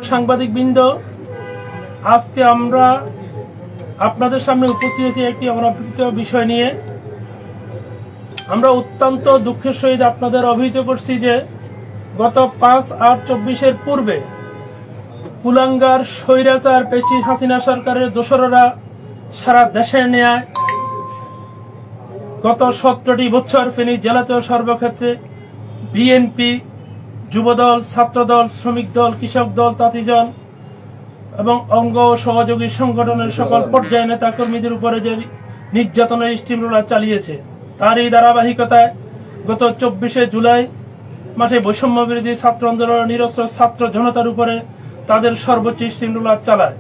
সাংবাদিকবৃন্দ, আজকে আমরা আপনাদের সামনে উপস্থিত হয়েছি একটি অনাবৃত বিষয় নিয়ে। আমরা অত্যন্ত দুঃখের সহিত আপনাদের অবহিত করছি যে গত 5/8/24 পূর্বে কুলাঙ্গার স্বৈরাচার পেশি হাসিনা সরকারের দোসররা সারা দেশে নেয় গত 17টি বছর ফেনী জেলাতেও সর্বক্ষেত্রে বিএনপি, যুবদল, ছাত্রদল, শ্রমিক দল, কৃষক দল, তাঁতি দল এবং অঙ্গ ও সহযোগী সংগঠনের সকল পর্যায়ে নেতা কর্মীদের উপরে যে নির্যাতনের স্টিমরোলার চালিয়েছে, তার এই ধারাবাহিকতায় গত 24শে জুলাই মাসে বৈষম্য বিরোধী ছাত্র আন্দোলনের নিরস্ত্র ছাত্র জনতার উপরে তাদের সর্বোচ্চ স্টিমরোলার চালায়।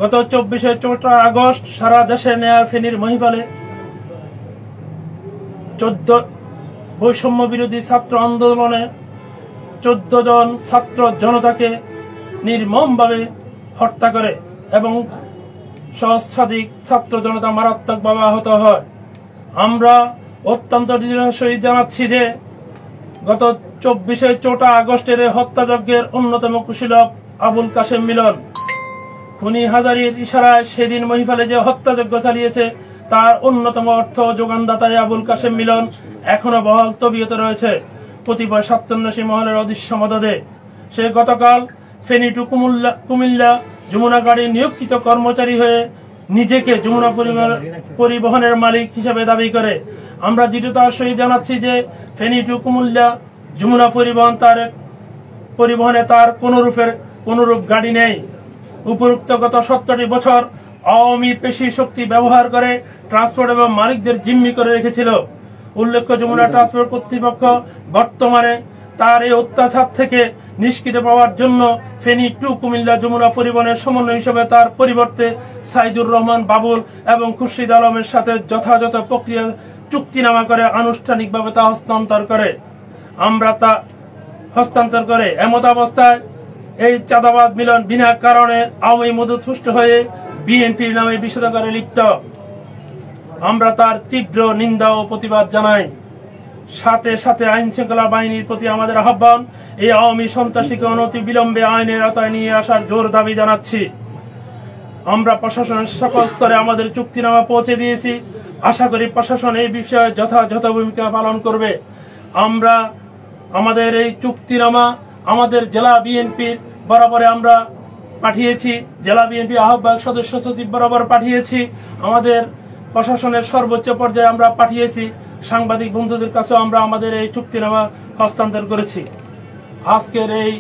গত 24শে আগস্ট সারা দেশে নেয়ার ফেনীর মহিপালে 14 বৈষম্য বিরোধী ছাত্র আন্দোলনে 14 জন ছাত্র জনতাকে নির্মমভাবে হত্যা করে এবং সহস্রাধিক ছাত্র জনতা মারাত্মকভাবে আহত হয়। আমরা অত্যন্ত দৃঢ়তার সহিত জানাচ্ছি যে গত 24শে আগস্টের হত্যাযজ্ঞের অন্যতম কুশীলব আবুল কাশেম মিলন খুনি হাজারীর ইশারায় সেদিন মহিপালে যে হত্যাযজ্ঞ চালিয়েছে তার অন্যতম অর্থ যোগানদাতায় আবুল কাশেম মিলন এখনো বহাল তবিয়তে রয়েছে কতিপয় স্বার্থান্বেষী মহলের অদৃশ্য মদদে। সে গতকাল ফেনী টু কুমিল্লা যমুনা গাড়ি নিয়োগকৃত কর্মচারী হয়ে নিজেকে যমুনা পরিবহনের মালিক হিসেবে দাবি করে। আমরা দৃঢ়তার সহিত জানাচ্ছি যে ফেনী টু কুমিল্লা যমুনা পরিবহনে তার কোনরূপ গাড়ি নেই। উপরোক্ত গত 17টি বছর আওয়ামী পেশি শক্তি ব্যবহার করে ট্রান্সপোর্ট এবং মালিকদের জিম্মি করে রেখেছিল। উল্লেখ্য, যমুনা ট্রান্সপোর্ট কর্তৃপক্ষ বর্তমানে তার এই অত্যাচার থেকে নিষ্কৃত পাওয়ার জন্য ফেনী টু কুমিল্লা যমুনা পরিবহনের সমন্বয় হিসেবে তার পরিবর্তে সাইদুর রহমান বাবুল এবং খুরশিদ আলমের সাথে যথাযথ প্রক্রিয়া চুক্তিনামা করে আনুষ্ঠানিকভাবে তা হস্তান্তর করে। এমত অবস্থায় এই চাঁদাবাজ মিলন বিনা কারণে আওয়ামী মদতপুষ্ট হয়ে বিএনপির নামে বিষোদগারে লিপ্ত। আমরা তার তীব্র নিন্দা ও প্রতিবাদ জানাই। সাথে সাথে আইন শৃঙ্খলা বাহিনীর প্রতি আমাদের আহ্বান, এই আওয়ামী সন্ত্রাসীকে অনতি বিলম্বে আইনের আওতায় নিয়ে আসার জোর দাবি জানাচ্ছি। আমরা প্রশাসনের সকল স্তরে আমাদের চুক্তিনামা পৌঁছে দিয়েছি। আশা করি প্রশাসন এই বিষয়ে যথাযথ ভূমিকা পালন করবে। আমরা আমাদের এই চুক্তিনামা আমাদের জেলা বিএনপির বরাবরে আমরা পাঠিয়েছি, জেলা বিএনপি আহ্বায়ক সদস্য সচিব বরাবর পাঠিয়েছি, আমাদের প্রশাসনের সর্বোচ্চ পর্যায়ে আমরা পাঠিয়েছি, সাংবাদিক বন্ধুদের কাছেও আমরা আমাদের এই চুক্তিনামা হস্তান্তর করেছি। আজকের এই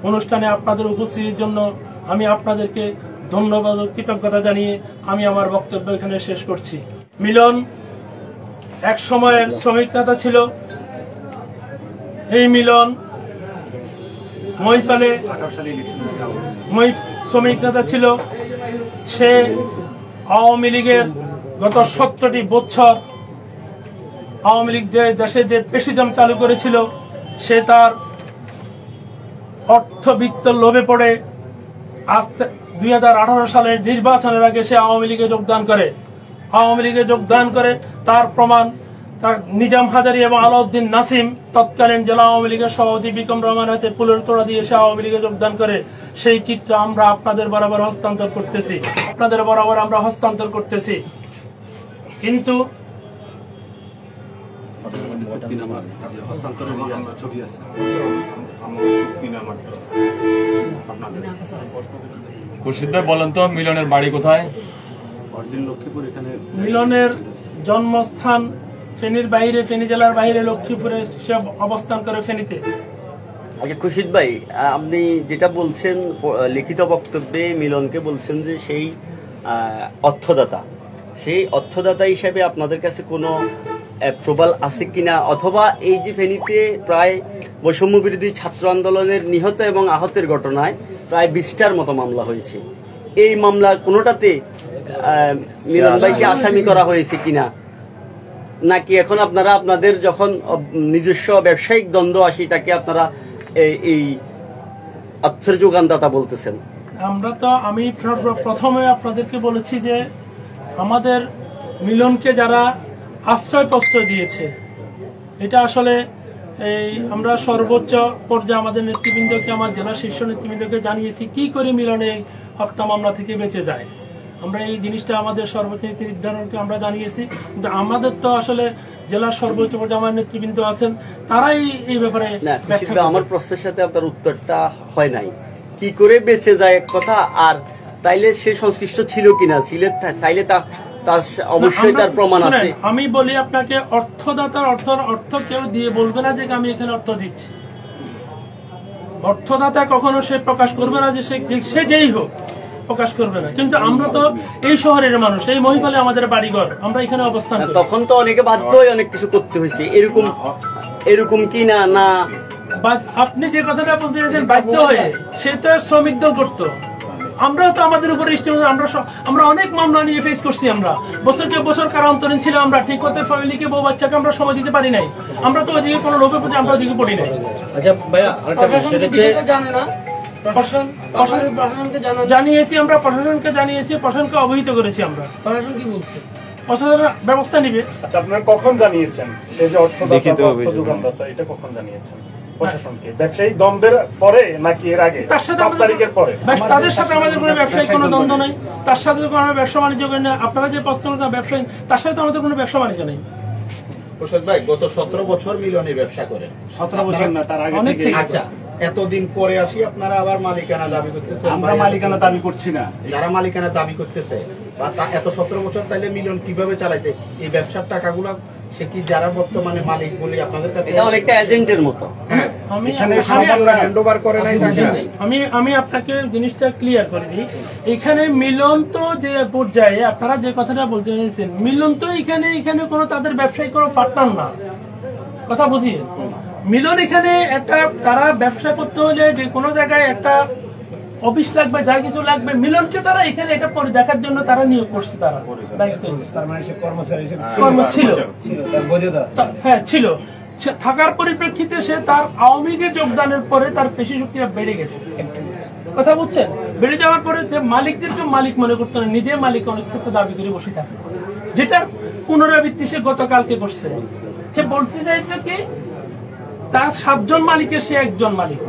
অনুষ্ঠানে আপনাদের উপস্থিতির জন্য আমি আপনাদেরকে ধন্যবাদ ও কৃতজ্ঞতা জানিয়ে আমি আমার বক্তব্য এখানে শেষ করছি। মিলন এক সময়ের শ্রমিক নেতা ছিল। এই মিলন মহিপালে শ্রমিক নেতা ছিল। সে আওয়ামী লীগের গত 17টি বছর আওয়ামী লীগ যে দেশে যে পেশিজম চালু করেছিল, সে তার অর্থবিত্ত লোভে পড়ে 2018 সালের নির্বাচনের আগে সে আওয়ামী লীগে যোগদান করে তার প্রমাণ তার নিজাম হাজারী এবং আলাউদ্দিন নাসিম তৎকালীন জেলা আওয়ামী লীগের সভাপতি বিক্রম রহমান হাতে পুলের তোড়া দিয়ে সে আওয়ামী লীগে যোগদান করে। সেই চিত্র আমরা আপনাদের বরাবর হস্তান্তর করতেছি। কিন্তু খুরশিদ ভাই বলেন তো, মিলনের বাড়ি কোথায়? মিলনের জন্মস্থান ফেনীর বাইরে, ফেনী জেলার বাইরে লক্ষ্মীপুরে সে অবস্থান করে ফেনীতে। আচ্ছা খুরশিদ ভাই, আপনি যেটা বলছেন লিখিত বক্তব্যে মিলনকে বলছেন যে সেই অর্থদাতা হিসেবে আপনাদের কাছে কোনো প্রবল আছে কিনা, অথবা এই যে ফেনীতে প্রায় বৈষম্য বিরোধী ছাত্র আন্দোলনের নিহত এবং আহতের ঘটনায় প্রায় 20টার মতো মামলা হয়েছে, এই মামলা কোনোটাতে মিলন ভাইকে আসামি করা হয়েছে কিনা, নাকি এখন আপনারা আপনাদের যখন নিজস্ব ব্যবসায়িক দ্বন্দ্ব আসি তাকে আপনারা এই অর্থের যোগানদাতা বলতেছেন? আমি প্রথমে আপনাদেরকে বলেছি যে আমাদের মিলনকে যারা আশ্রয় প্রশ্রয় দিয়েছে, এটা আসলে এই আমরা সর্বোচ্চ পর্যায়ে আমাদের নেতৃবৃন্দকে, আমার জেলা শীর্ষ নেতৃবৃন্দকে জানিয়েছি কি করে মিলনে এই হত্যা মামলা থেকে বেঁচে যায়। আমরা এই জিনিসটা আমাদের সর্বোচ্চ নীতি নির্ধারণকে আমরা জানিয়েছি, কিন্তু আমাদের তো আসলে জেলার সর্বোচ্চ পর্যায়ে আমার নেতৃবৃন্দ আছেন, তারাই এই ব্যাপারে আমার প্রশ্নের সাথে আপনার উত্তরটা হয় নাই। কি করে বেঁচে যায় এক কথা, আর তাইলে সে সংশ্লিষ্ট ছিল কিনা, চাইলে তার অবশ্যই তার প্রমাণ আছে। আমি বলি আপনাকে, অর্থদাতার অর্থ কেউ দিয়ে বলবে না যে আমি এখানে অর্থ দিচ্ছি। অর্থদাতা কখনো সে প্রকাশ করবে না যে সে যেই হোক প্রকাশ করবে না, কিন্তু আমরা তো এই শহরের মানুষ, এই মহিপালে আমাদের বাড়িঘর, আমরা এখানে অবস্থান করি। তখন তো অনেকে বাধ্য হয়ে অনেক কিছু করতে হয়েছে, এরকম কি না? না, আপনি যে কথাটা বলতে চাইছেন বাধ্য হয়ে, সে তো শ্রমিক দল করতো, আমরাও তো আমাদের উপরে আমরা অনেক মামলা নিয়ে ফেস করছি। আমরা বছর কারান্তরীণ ছিলাম, আমরা ঠিক মতো ফ্যামিলিকে, বউ বাচ্চাকে আমরা সময় দিতে পারি নাই। আমরা তো ওইদিকে কোনো লোকের প্রতি আমরা ওইদিকে পড়ি নাই। আচ্ছা ভাইয়া, জানে না জানিয়েছি, আমরা প্রশাসনকে জানিয়েছি, প্রশাসনকে অবহিত করেছি। আমরা প্রশাসন কি বলছে? প্রশাসন ব্যবস্থা নিবে। আচ্ছা, আপনারা কখন জানিয়েছেন সেই যে অর্থদাতা যোগানদাতা, এটা কখন জানিয়েছেন প্রশাসনকে? ব্যবসায়িক দ্বন্দ্বের পরে নাকি এর আগে? তার সাথে 5 তারিখের পরে? তাদের সাথে আমাদের কোনো ব্যবসায়িক কোনো দ্বন্দ্ব নাই, তার সাথে কোনো ব্যবসা বাণিজ্য করি না। আপনারা যে প্রশ্ন করছেন ব্যবসায়ী, তার সাথে আমাদের কোনো ব্যবসা বাণিজ্য নেই। প্রসাদ ভাই গত 17 বছর মিলনের ব্যবসা করেন। 17 বছর না, তার আগে থেকে। আচ্ছা, এতদিন পরে আসি আপনারা আবার মালিকানা দাবি করতেছেন। আমরা মালিকানা দাবি করছি না। যারা মালিকানা দাবি করতেছে বা এত 17 বছর তাইলে মিলন কিভাবে চালাইছে এই ব্যবসার টাকাগুলো? সে কি যারা বর্তমানে মালিক বলি আপনাদের কাছে এটা অনেকটা এজেন্টের মতো। হ্যান্ডওভার করে নাই টাকা। আমি আপনাকে জিনিসটা ক্লিয়ার করে দিই। এখানে মিলন তো যে পর্যায়ে আপনারা যে কথাটা বলতে চাইছেন, মিলন তো এখানে কোনো তাদের ব্যবসায়িক কোনো পার্টনার না, কথা বুঝিয়ে। মিলন এখানে একটা, তারা ব্যবসা করতে হলে যে কোনো জায়গায় একটা অফিস লাগবে, যা কিছু লাগবে, মিলনকে তারা এখানে এটা পরে দেখার জন্য তারা নিয়োগ করছে। তারা দায়িত্ব ছিল, হ্যাঁ ছিল। থাকার পরিপ্রেক্ষিতে সে তার আওয়ামী লীগে যোগদানের পরে তার পেশি শক্তিটা বেড়ে গেছে, কথা বুঝছেন? বেড়ে যাওয়ার পরে মালিকদেরকে মালিক মনে করতে না, নিজে মালিক অনেক ক্ষেত্রে দাবি করে বসে থাকে, যেটার পুনরাবৃত্তি সে গতকালকে করছে। সে বলতে চাইছে কি, তার 7 জন মালিকের সে একজন মালিক।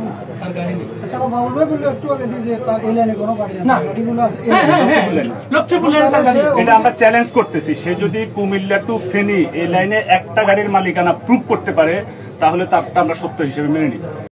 এটা আমরা চ্যালেঞ্জ করতেছি, সে যদি কুমিল্লা টু ফেনী এই লাইনে একটা গাড়ির মালিকানা প্রুভ করতে পারে, তাহলে তারটা আমরা সত্য হিসেবে মেনে নিই।